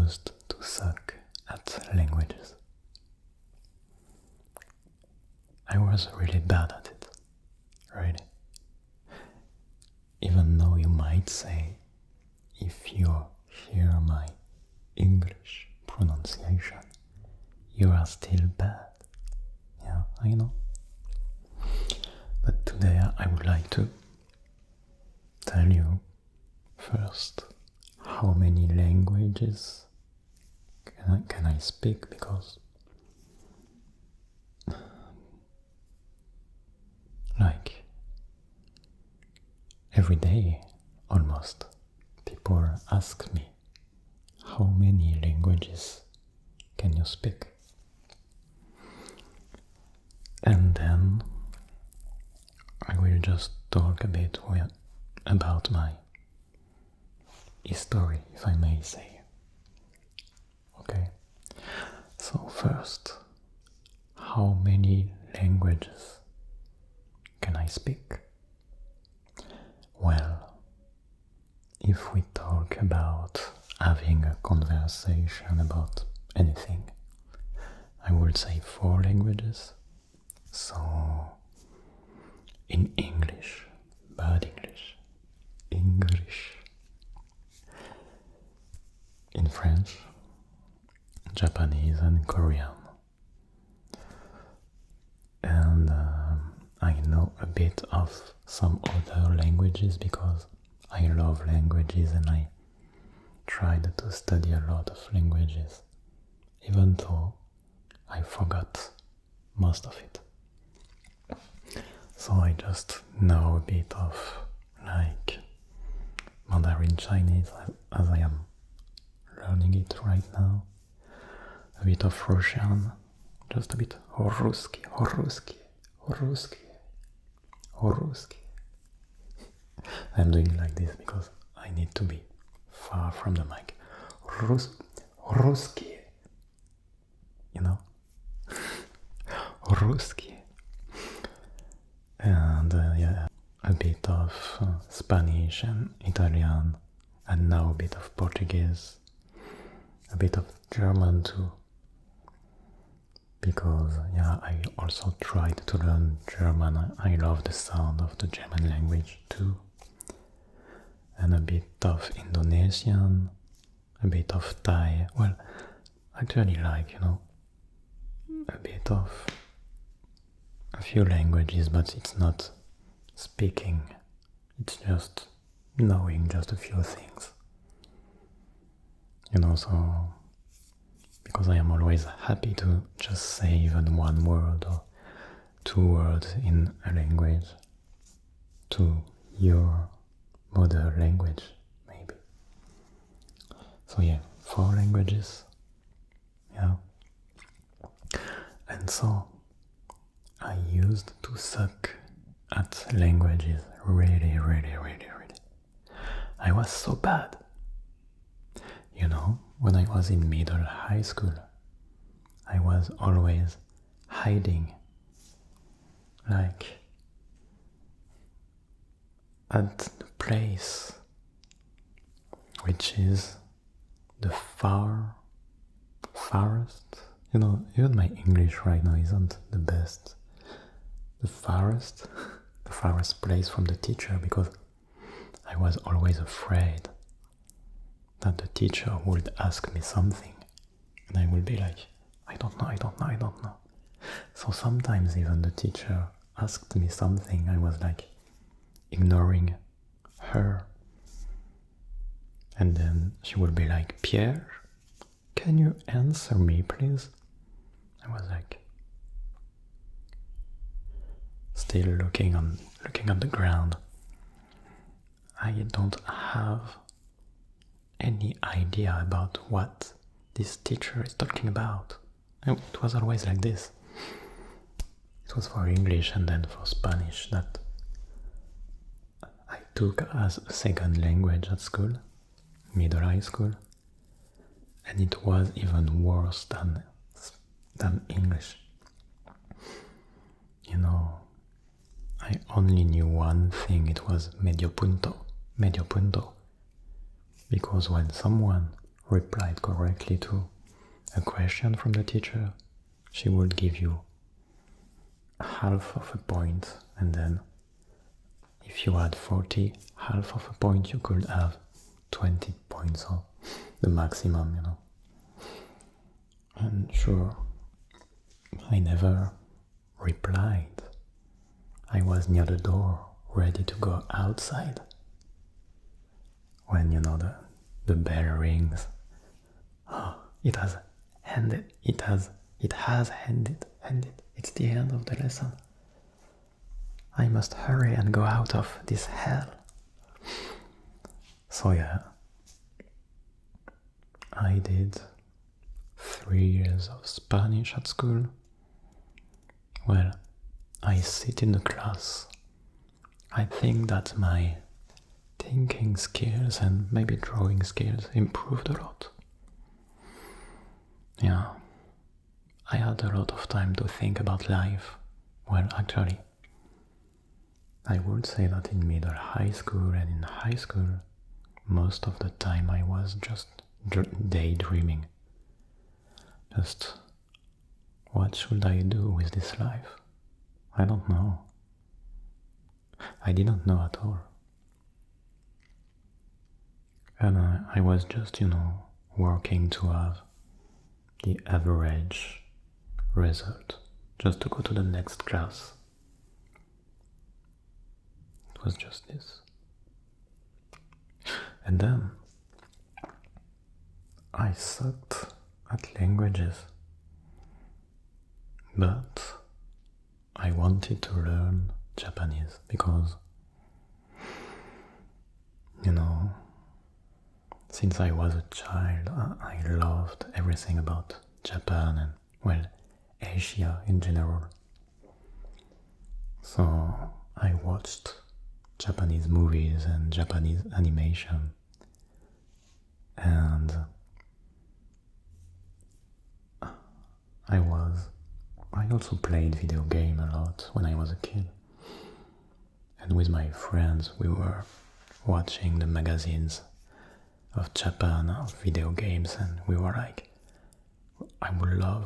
used to suck at languages. I was really bad at it, really. Even though you might say, if you hear my English pronunciation, you are still bad. Yeah, I know. But today I would like to tell you first how many languages can I speak, because like every day almost people ask me, how many languages can you speak? And then I will just talk a bit about my history, if I may say. Okay, so first, how many languages can I speak? Well, if we talk about having a conversation about anything, I would say 4 languages. So, in English, bad English, in French, Japanese and Korean. And I know a bit of some other languages because I love languages and I tried to study a lot of languages, even though I forgot most of it. So I just know a bit of like Mandarin Chinese as I am learning it right now, a bit of Russian, just a bit Ruski. I'm doing it like this because I need to be far from the mic. Ruski, you know? Ruski. And yeah, a bit of Spanish and Italian, and now a bit of Portuguese, a bit of German too, because yeah, I also tried to learn German. I love the sound of the German language too, and a bit of Indonesian, a bit of Thai. Well, actually like, a bit of a few languages, but it's not speaking, it's just knowing just a few things. So because I am always happy to just say even one word or 2 words in a language to your mother language, maybe. So yeah, 4 languages. Yeah. And so I used to suck at languages really. I was so bad. When I was in middle high school, I was always hiding, like at the place which is the farthest. Even my English right now isn't the best. The farthest place from the teacher, because I was always afraid that the teacher would ask me something and I would be like, I don't know. So sometimes even the teacher asked me something, I was like ignoring her, and then she would be like, Pierre, can you answer me please? I was like still looking at the ground. I don't have any idea about what this teacher is talking about. It was always like this. It was for English and then for Spanish that I took as a second language at school, middle high school, and it was even worse than English. I only knew one thing, it was medio punto, because when someone replied correctly to a question from the teacher, she would give you half of a point, and then if you had 40, half of a point, you could have 20 points, or the maximum, And sure, I never replied. I was near the door, ready to go outside. When, the bell rings. Oh, it has ended. It has ended. It's the end of the lesson. I must hurry and go out of this hell. So yeah, I did 3 years of Spanish at school. Well, I sit in the class. I think that my thinking skills and maybe drawing skills improved a lot. Yeah, I had a lot of time to think about life. Well, actually, I would say that in middle high school and in high school, most of the time I was just daydreaming. Just, what should I do with this life? I don't know. I didn't know at all. And I was just, working to have the average result, just to go to the next class. It was just this. And then I sucked at languages, but I wanted to learn Japanese because, since I was a child, I loved everything about Japan and, well, Asia in general. So I watched Japanese movies and Japanese animation, and I also played video game a lot when I was a kid. And with my friends we were watching the magazines of Japan, of video games, and we were like,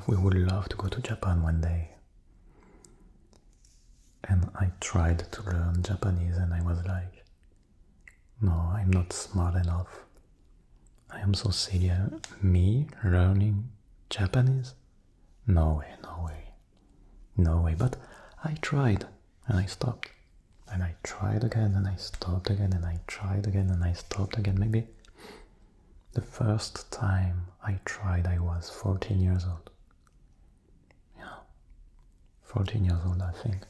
we would love to go to Japan one day. And I tried to learn Japanese and I was like, no, I'm not smart enough. I am so silly. Me learning Japanese? No way. But I tried and I stopped. And I tried again and I stopped again and I tried again and I stopped again. Maybe the first time I tried I was 14 years old. Yeah, 14 years old I think.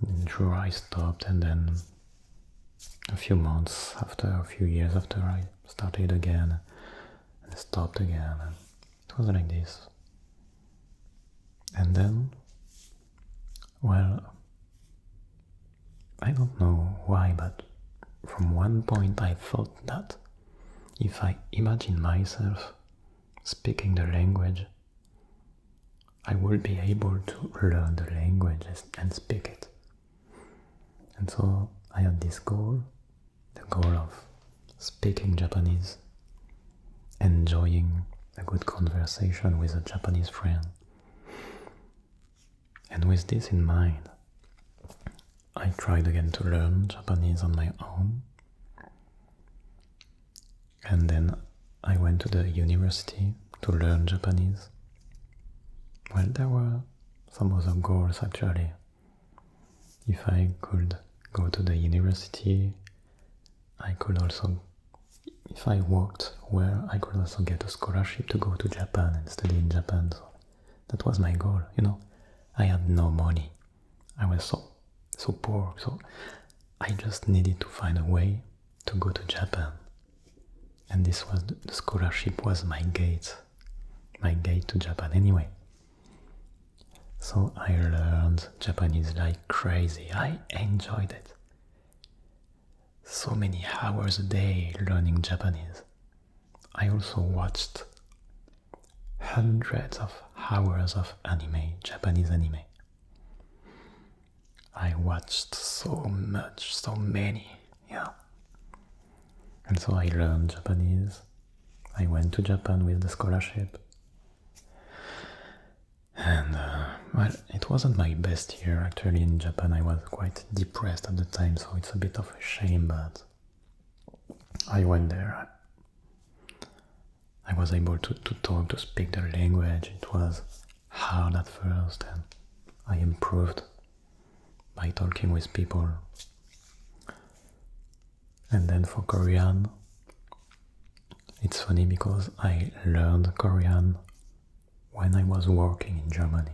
And sure, I stopped, and then a few years after I started again and stopped again, and it was like this. And then, well, I don't know why, but from one point I thought that if I imagine myself speaking the language, I would be able to learn the language and speak it. And so I had this goal, the goal of speaking Japanese, enjoying a good conversation with a Japanese friend. And with this in mind, I tried again to learn Japanese on my own. And then I went to the university to learn Japanese. Well, there were some other goals actually. If I could go to the university, I could also, if I worked well, I could also get a scholarship to go to Japan and study in Japan. So that was my goal, I had no money. I was so poor, so I just needed to find a way to go to Japan. And this was, the scholarship was my gate to Japan anyway. So I learned Japanese like crazy. I enjoyed it. So many hours a day learning Japanese. I also watched hundreds of hours of anime, Japanese anime. I watched so many, yeah. And so I learned Japanese. I went to Japan with the scholarship. And, well, it wasn't my best year actually in Japan. I was quite depressed at the time, so it's a bit of a shame, but I went there. I was able to talk, to speak the language. It was hard at first, and I improved by talking with people. And then for Korean, it's funny because I learned Korean when I was working in Germany.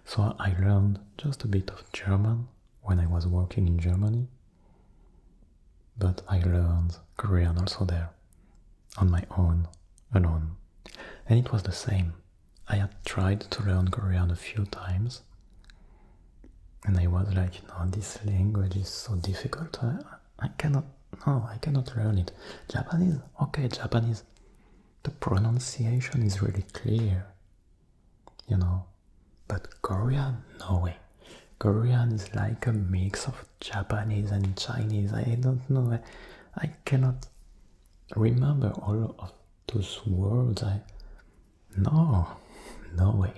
So I learned just a bit of German when I was working in Germany, but I learned Korean also there, on my own, alone. And it was the same. I had tried to learn Korean a few times, and I was like, this language is so difficult. I cannot learn it. Japanese, okay, Japanese. The pronunciation is really clear, but Korean, no way. Korean is like a mix of Japanese and Chinese. I don't know. I cannot remember all of those words. No way.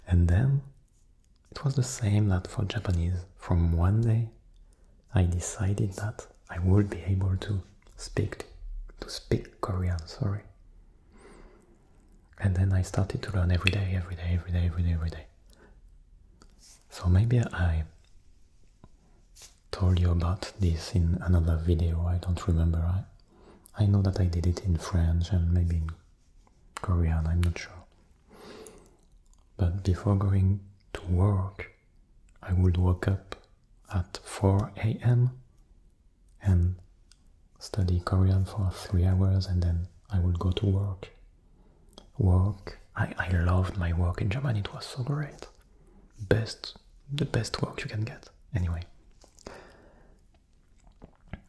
And then it was the same that for Japanese. From one day, I decided that I would be able to speak Korean, sorry. And then I started to learn every day. So maybe I told you about this in another video, I don't remember. I know that I did it in French and maybe in Korean, I'm not sure. But before going to work, I would wake up at 4 a.m. and study Korean for 3 hours, and then I would go to work. I loved my work in Japan. It was so great. The best work you can get. Anyway.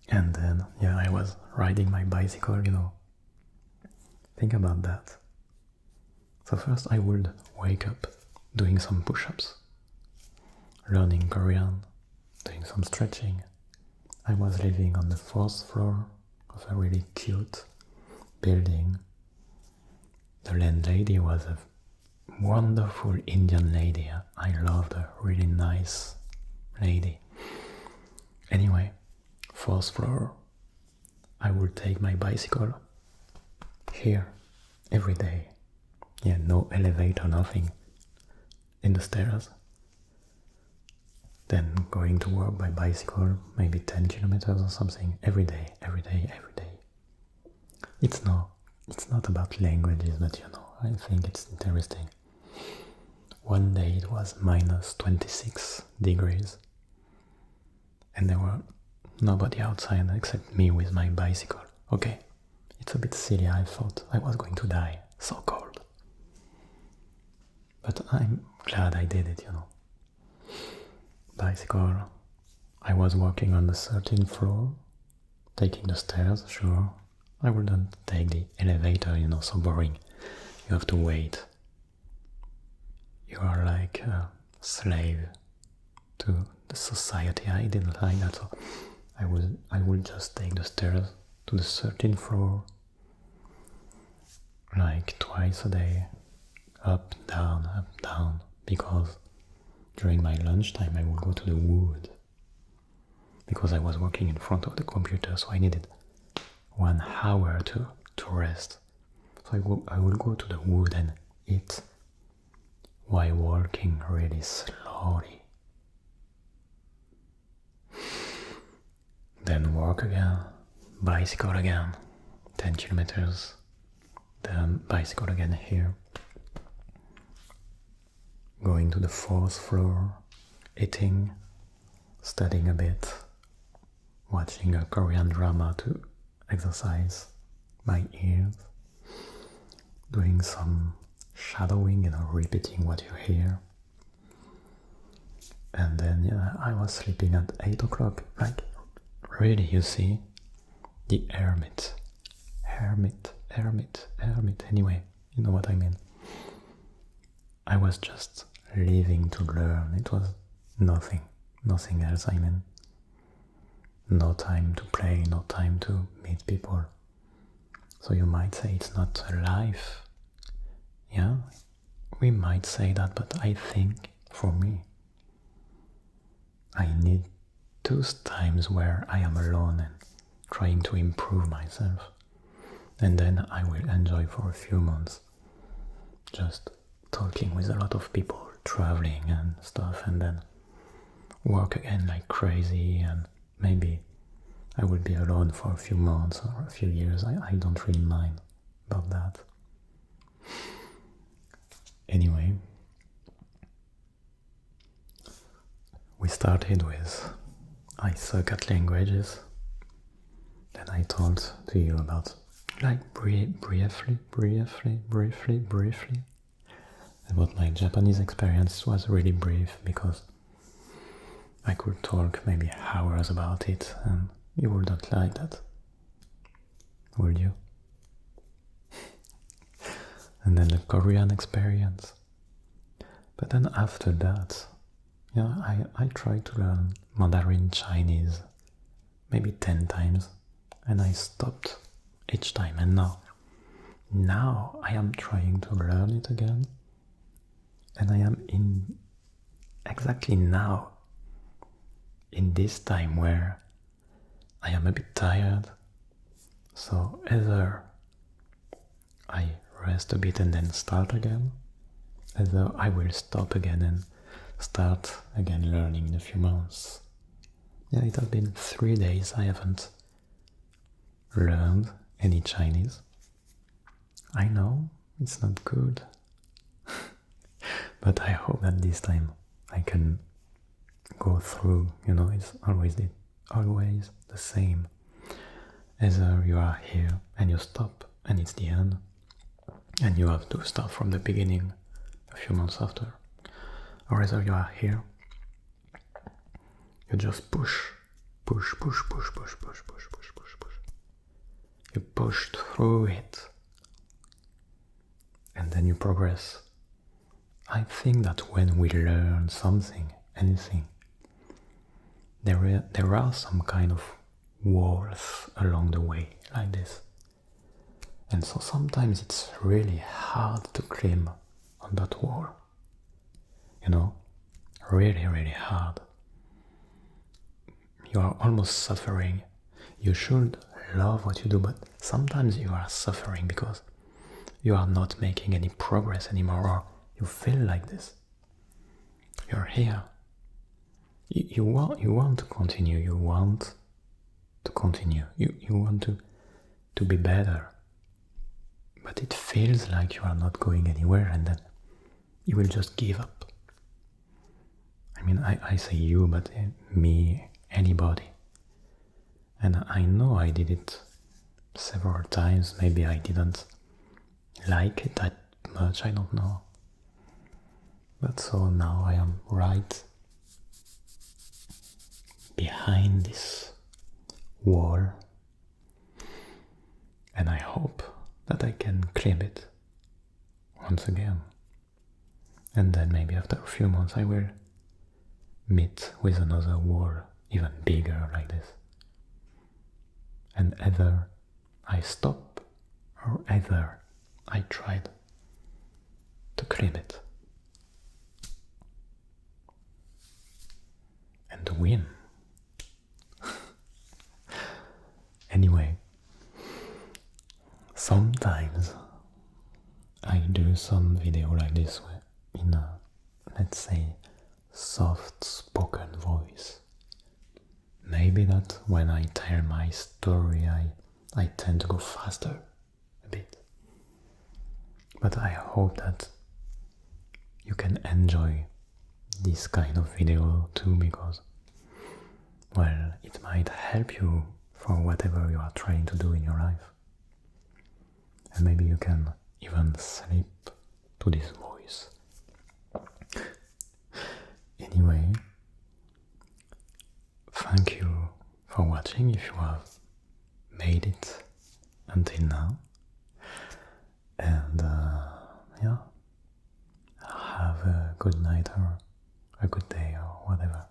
And then, I was riding my bicycle, Think about that. So first I would wake up doing some push-ups, learning Korean, doing some stretching. I was living on the 4th floor of a really cute building. The landlady was a wonderful Indian lady. I loved her, really nice lady. Anyway, 4th floor, I would take my bicycle here every day. No elevator, nothing. In the stairs. Then going to work by bicycle, maybe 10 kilometers or something, every day. It's not about languages, but I think it's interesting. One day it was minus 26 degrees, and there were nobody outside except me with my bicycle. Okay, it's a bit silly, I thought I was going to die, so cold. But I'm glad I did it, Bicycle. I was walking on the 13th floor, taking the stairs, sure. I wouldn't take the elevator, so boring. You have to wait. You are like a slave to the society. I didn't like that, so I would just take the stairs to the 13th floor, like twice a day, up, down, because during my lunchtime I would go to the wood, because I was working in front of the computer, so I needed 1 hour to rest. So I would go to the wood and eat while walking really slowly. Then walk again, bicycle again, 10 kilometers, then bicycle again here. Going to the 4th floor, eating, studying a bit, watching a Korean drama to exercise my ears, doing some shadowing, repeating what you hear. And then I was sleeping at 8 o'clock, like really, you see, the hermit, anyway, you know what I mean. I was just living to learn. It was nothing else, I mean. no time to play, no time to meet people. So you might say it's not a life. Yeah, we might say that, but I think for me, I need those times where I am alone and trying to improve myself. And then I will enjoy for a few months just talking with a lot of people, traveling and stuff, and then work again like crazy, and maybe I will be alone for a few months or a few years. I don't really mind about that. Anyway, we started with I suck at languages. Then I told to you about, like briefly, about my Japanese experience. Was really brief because I could talk maybe hours about it, and you would not like that, would you? And then the Korean experience. But then after that, yeah, I tried to learn Mandarin Chinese maybe 10 times, and I stopped each time, and now I am trying to learn it again, and I am exactly now in this time where I am a bit tired. So either I rest a bit and then start again, either I will stop again and start again learning in a few months. Yeah, it has been 3 days I haven't learned any Chinese. I know it's not good, but I hope that this time I can go through. It's always the same. Either you are here and you stop and it's the end, and you have to start from the beginning a few months after, or either you are here, you just push. You push through it, and then you progress. I think that when we learn something, anything, there are some kind of walls along the way, like this. And so sometimes it's really hard to climb on that wall. Really, really hard. You are almost suffering. You should love what you do, but sometimes you are suffering because you are not making any progress anymore, or you feel like this. You're here. You want to continue. You want to continue. You want to be better. But it feels like you are not going anywhere, and then you will just give up. I mean, I say you, but me, anybody. And I know I did it several times. Maybe I didn't like it that much, I don't know. But so now I am right behind this wall, and I hope that I can climb it once again. And then maybe after a few months I will meet with another wall even bigger like this. And either I stop or either I tried to climb it and to win. Anyway, sometimes I do some video like this in a, let's say, soft spoken voice. Maybe that when I tell my story I tend to go faster a bit. But I hope that you can enjoy this kind of video too, because, well, it might help you for whatever you are trying to do in your life. And maybe you can even sleep to this voice. Anyway, thank you for watching if you have made it until now. And yeah, have a good night or a good day or whatever.